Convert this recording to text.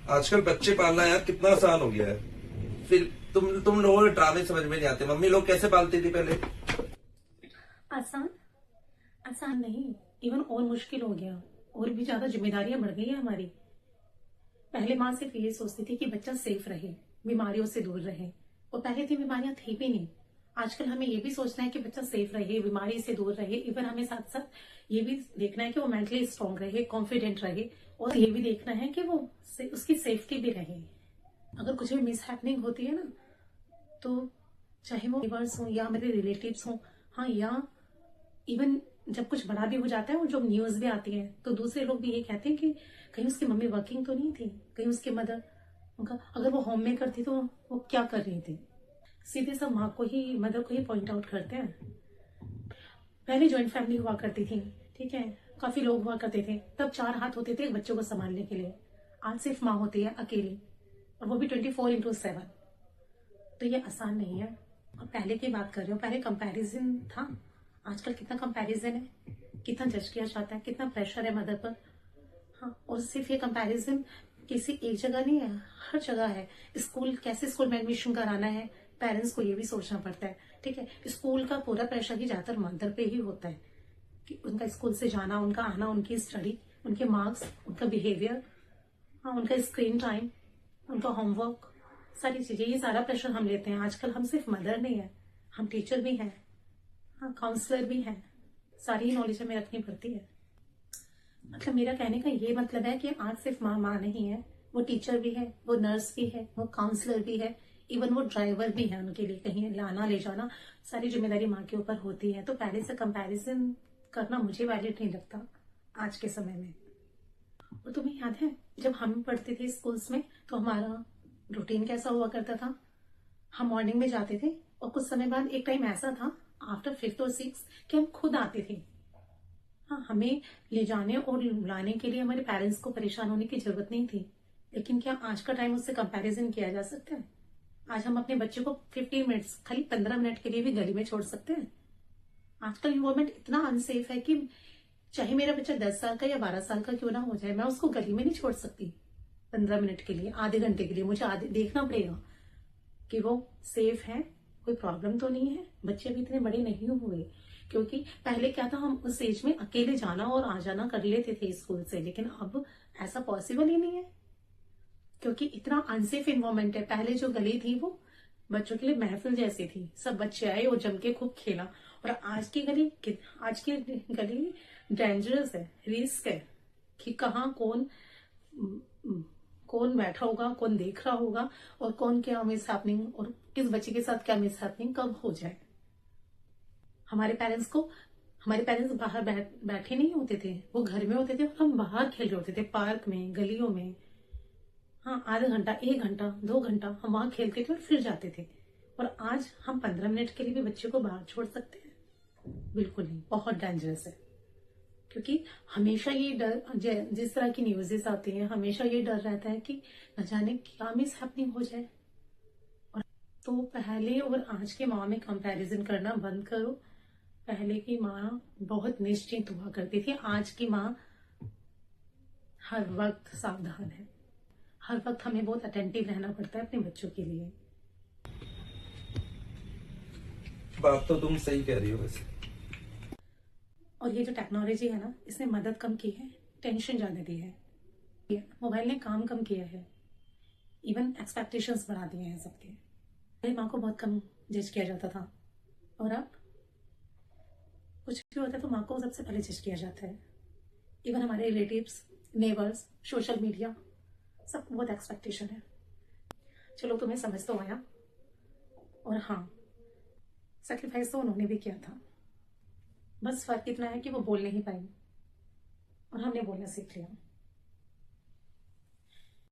आजकल बच्चे पालना यार कितना आसान हो गया है। फिर तुम लोगों के ड्रामे समझ में नहीं आते। मम्मी लोग कैसे पालती थी पहले। आसान आसान नहीं, इवन और मुश्किल हो गया। और भी ज्यादा जिम्मेदारियां बढ़ गई है हमारी। पहले माँ सिर्फ ये सोचती थी कि बच्चा सेफ रहे, बीमारियों से दूर रहे। और पहले इतनी बीमारियां थी भी नहीं। आजकल हमें ये भी सोचना है कि बच्चा सेफ रहे, बीमारी से दूर रहे। इवन हमें साथ साथ ये भी देखना है कि वो मेंटली स्ट्रांग रहे, कॉन्फिडेंट रहे। और ये भी देखना है कि वो उसकी सेफ्टी भी रहे। अगर कुछ भी मिस हैपनिंग होती है ना, तो चाहे वो नेबर्स हो या मेरे रिलेटिव्स हो, हाँ, या इवन जब कुछ बड़ा भी हो जाता है और जब न्यूज भी आती है, तो दूसरे लोग भी ये कहते हैं कि कहीं उसकी मम्मी वर्किंग तो नहीं थी, कहीं उसकी मदर, उनका अगर वो होम मेकर थी तो वो क्या कर रही थी। सीधे सब माँ को ही, मदर को ही पॉइंट आउट करते हैं। पहले ज्वाइंट फैमिली हुआ करती थी, ठीक है, काफी लोग हुआ करते थे, तब 4 हाथ होते थे बच्चों को संभालने के लिए। आज सिर्फ माँ होती है अकेली, और वो भी 24/7। तो ये आसान नहीं है। और पहले की बात कर रही हूँ, पहले कंपैरिजन था। आजकल कितना कंपैरिजन है, कितना जज किया जाता है, कितना प्रेशर है मदर पर। हाँ, और सिर्फ ये कंपैरिजन किसी एक जगह नहीं है, हर जगह है। स्कूल, कैसे स्कूल में एडमिशन कराना है, पेरेंट्स को ये भी सोचना पड़ता है, ठीक है। स्कूल का पूरा प्रेशर ही ज्यादातर मदर पे ही होता है कि उनका स्कूल से जाना, उनका आना, उनकी स्टडी, उनके मार्क्स, उनका बिहेवियर, हाँ, उनका स्क्रीन टाइम, उनका होमवर्क, सारी चीजें, ये सारा प्रेशर हम लेते हैं। आजकल हम सिर्फ मदर नहीं है, हम टीचर भी हैं, हाँ, काउंसलर भी हैं। सारी नॉलेज हमें रखनी पड़ती है। मतलब मेरा कहने का ये मतलब है कि आज सिर्फ माँ माँ नहीं है, वो टीचर भी है, वो नर्स भी है, वो काउंसलर भी है, इवन वो ड्राइवर भी है। उनके लिए कहीं लाना ले जाना, सारी जिम्मेदारी माँ के ऊपर होती है। तो पहले से कंपैरिजन करना मुझे वैलिड नहीं लगता आज के समय में। और तुम्हें याद है जब हम पढ़ते थे स्कूल्स में, तो हमारा रूटीन कैसा हुआ करता था। हम मॉर्निंग में जाते थे, और कुछ समय बाद एक टाइम ऐसा था, आफ्टर 5th और 6th, कि हम खुद आते थे। हाँ, हमें ले जाने और लाने के लिए हमारे पेरेंट्स को परेशान होने की जरूरत नहीं थी। लेकिन क्या आज का टाइम उससे कंपैरिजन किया जा सकता है। आज हम अपने बच्चे को 15 मिनट्स, खाली 15 मिनट के लिए भी गली में छोड़ सकते हैं। आजकल इन्वायरमेंट इतना अनसेफ है कि चाहे मेरा बच्चा 10 साल का या 12 साल का क्यों ना हो जाए, मैं उसको गली में नहीं छोड़ सकती 15 मिनट के लिए, आधे घंटे के लिए। मुझे आधे देखना पड़ेगा कि वो सेफ है, कोई प्रॉब्लम तो नहीं है, बच्चे अभी इतने बड़े नहीं हुए। क्योंकि पहले क्या था, हम उस एज में अकेले जाना और आ जाना कर लेते थे स्कूल से, लेकिन अब ऐसा पॉसिबल ही नहीं है, क्योंकि इतना अनसेफ इन्वायरमेंट है। पहले जो गली थी वो बच्चों के लिए महफिल जैसी थी, सब बच्चे आए और जम के खूब खेला। और आज की गली डेंजरस है, रिस्क है कि कहाँ कौन बैठा होगा, कौन देख रहा होगा, और कौन क्या मिस हैपनिंग, और किस बच्चे के साथ क्या मिस हैपनिंग कब हो जाए। हमारे पेरेंट्स को हमारे पेरेंट्स बाहर बैठे नहीं होते थे, वो घर में होते थे और हम बाहर खेल रहे होते थे, पार्क में, गलियों में। हाँ, आधा घंटा, 1 घंटा, 2 घंटा हम वहां खेलते थे और फिर जाते थे। और आज हम 15 मिनट के लिए भी बच्चे को बाहर छोड़ सकते हैं? बिल्कुल नहीं, बहुत डेंजरस है। क्योंकि हमेशा ये डर, जिस तरह की न्यूज़ेस आती हैं, हमेशा ये डर रहता है कि न जाने क्या मिस हैपनिंग हो जाए। और तो पहले और आज के माँ में कंपैरिजन करना बंद करो। पहले की माँ बहुत निश्चिंत हुआ करती थी, आज की माँ हर वक्त सावधान है। हर वक्त हमें बहुत अटेंटिव रहना पड़ता है अपने बच्चों के लिए। बात तो तुम सही कह रही हो वैसे। और ये जो टेक्नोलॉजी है ना, इसने मदद कम की है, टेंशन ज्यादा दी है। मोबाइल ने काम कम किया है, इवन एक्सपेक्टेशंस बढ़ा दिए हैं सबके। पहले माँ को बहुत कम जज किया जाता था, और अब कुछ भी होता है तो माँ को सबसे पहले जज किया जाता है। इवन हमारे रिलेटिव्स, नेबर्स, सोशल मीडिया, सबको बहुत एक्सपेक्टेशन है। चलो, तुम्हें समझ तो आया। और हाँ, सेक्रीफाइस तो उन्होंने भी किया था, बस फर्क इतना है कि वो बोल नहीं पाई और हमने बोलना सीख लिया।